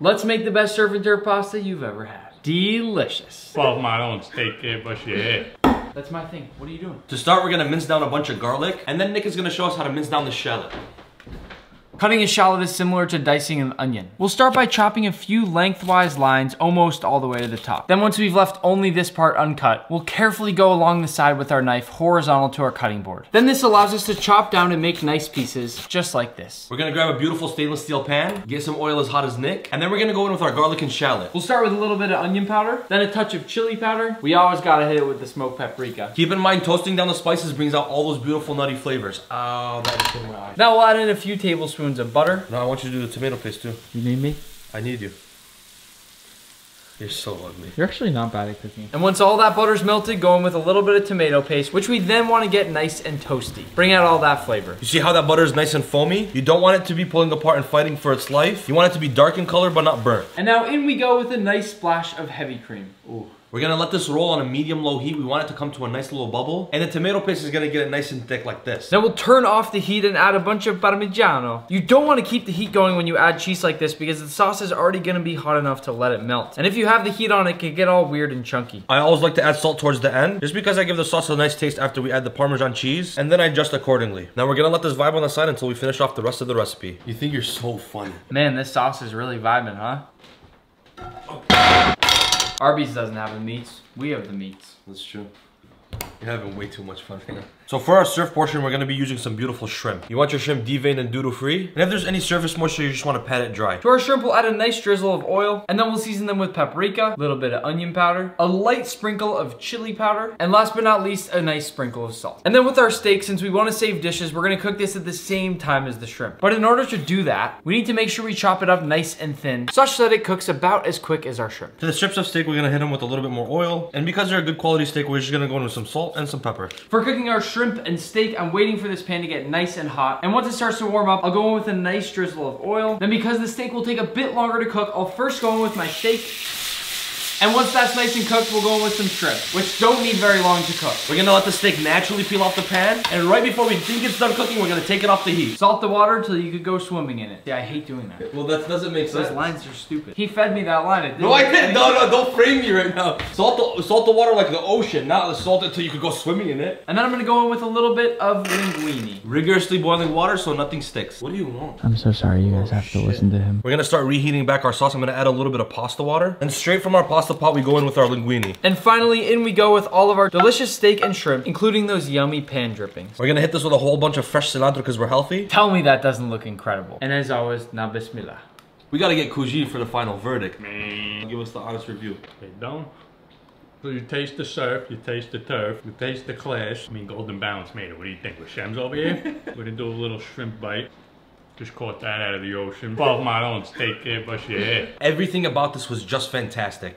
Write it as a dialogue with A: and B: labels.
A: Let's make the best surf and turf pasta you've ever had. Delicious.
B: 12 model and steak brush your hair.
A: That's my thing. What are you doing?
C: To start, we're gonna mince down a bunch of garlic, and then Nick is gonna show us how to mince down the shallot.
A: Cutting a shallot is similar to dicing an onion. We'll start by chopping a few lengthwise lines almost all the way to the top. Then once we've left only this part uncut, we'll carefully go along the side with our knife horizontal to our cutting board. Then this allows us to chop down and make nice pieces, just like this.
C: We're gonna grab a beautiful stainless steel pan, get some oil as hot as Nick, and then we're gonna go in with our garlic and shallot.
A: We'll start with a little bit of onion powder, then a touch of chili powder. We always gotta hit it with the smoked paprika.
C: Keep in mind, toasting down the spices brings out all those beautiful nutty flavors. Oh, that is in my eye.
A: Now we'll add in a few tablespoons of butter.
C: No, I want you to do the tomato paste too.
A: You need me?
C: I need you. You're so ugly.
A: You're actually not bad at cooking. And once all that butter's melted, go in with a little bit of tomato paste, which we then want to get nice and toasty. Bring out all that flavor.
C: You see how that butter is nice and foamy? You don't want it to be pulling apart and fighting for its life. You want it to be dark in color, but not burnt.
A: And now in we go with a nice splash of heavy cream. Ooh.
C: We're gonna let this roll on a medium-low heat. We want it to come to a nice little bubble. And the tomato paste is gonna get it nice and thick like this.
A: Then we'll turn off the heat and add a bunch of Parmigiano. You don't want to keep the heat going when you add cheese like this because the sauce is already gonna be hot enough to let it melt. And if you have the heat on, it can get all weird and chunky.
C: I always like to add salt towards the end, just because I give the sauce a nice taste after we add the Parmesan cheese, and then I adjust accordingly. Now we're gonna let this vibe on the side until we finish off the rest of the recipe. You think you're so funny.
A: Man, this sauce is really vibing, huh? Arby's doesn't have the meats. We have the meats.
C: That's true. You're having way too much fun here. So for our surf portion, we're gonna be using some beautiful shrimp. You want your shrimp deveined and doodle-free. And if there's any surface moisture, you just wanna pat it dry.
A: To our shrimp, we'll add a nice drizzle of oil, and then we'll season them with paprika, a little bit of onion powder, a light sprinkle of chili powder, and last but not least, a nice sprinkle of salt. And then with our steak, since we wanna save dishes, we're gonna cook this at the same time as the shrimp. But in order to do that, we need to make sure we chop it up nice and thin, such that it cooks about as quick as our shrimp.
C: To the strips of steak, we're gonna hit them with a little bit more oil. And because they're a good quality steak, we're just gonna go in with some salt and some pepper.
A: For cooking our shrimp and steak, I'm waiting for this pan to get nice and hot. And once it starts to warm up, I'll go in with a nice drizzle of oil. Then because the steak will take a bit longer to cook, I'll first go in with my steak. And once that's nice and cooked, we'll go in with some shrimp, which don't need very long to cook.
C: We're gonna let the steak naturally peel off the pan. And right before we think it's done cooking, we're gonna take it off the heat.
A: Salt the water until you could go swimming in it. Yeah, I hate doing that.
C: Well, that doesn't make sense.
A: Those lines are stupid. He fed me that line. It didn't
C: No, I didn't. No, don't frame me right now. Salt the water like the ocean, not salt it until you could go swimming in it.
A: And then I'm gonna go in with a little bit of linguine.
C: Rigorously boiling water so nothing sticks. What do you want?
A: I'm so sorry, you guys have to listen to him.
C: We're gonna start reheating back our sauce. I'm gonna add a little bit of pasta water. And straight from our pasta pot, we go in with our linguine.
A: And finally, in we go with all of our delicious steak and shrimp, including those yummy pan drippings.
C: We're gonna hit this with a whole bunch of fresh cilantro because we're healthy.
A: Tell me that doesn't look incredible. And as always, na bismillah.
C: We gotta get cuisine for the final verdict. Man, give us the honest review.
B: They don't. So you taste the surf, you taste the turf, you taste the clash. I mean, Golden Balance made it. What do you think? With Shems over here? We're gonna do a little shrimp bite. Just caught that out of the ocean. 12 model and steak brush your hair.
C: Everything about this was just fantastic.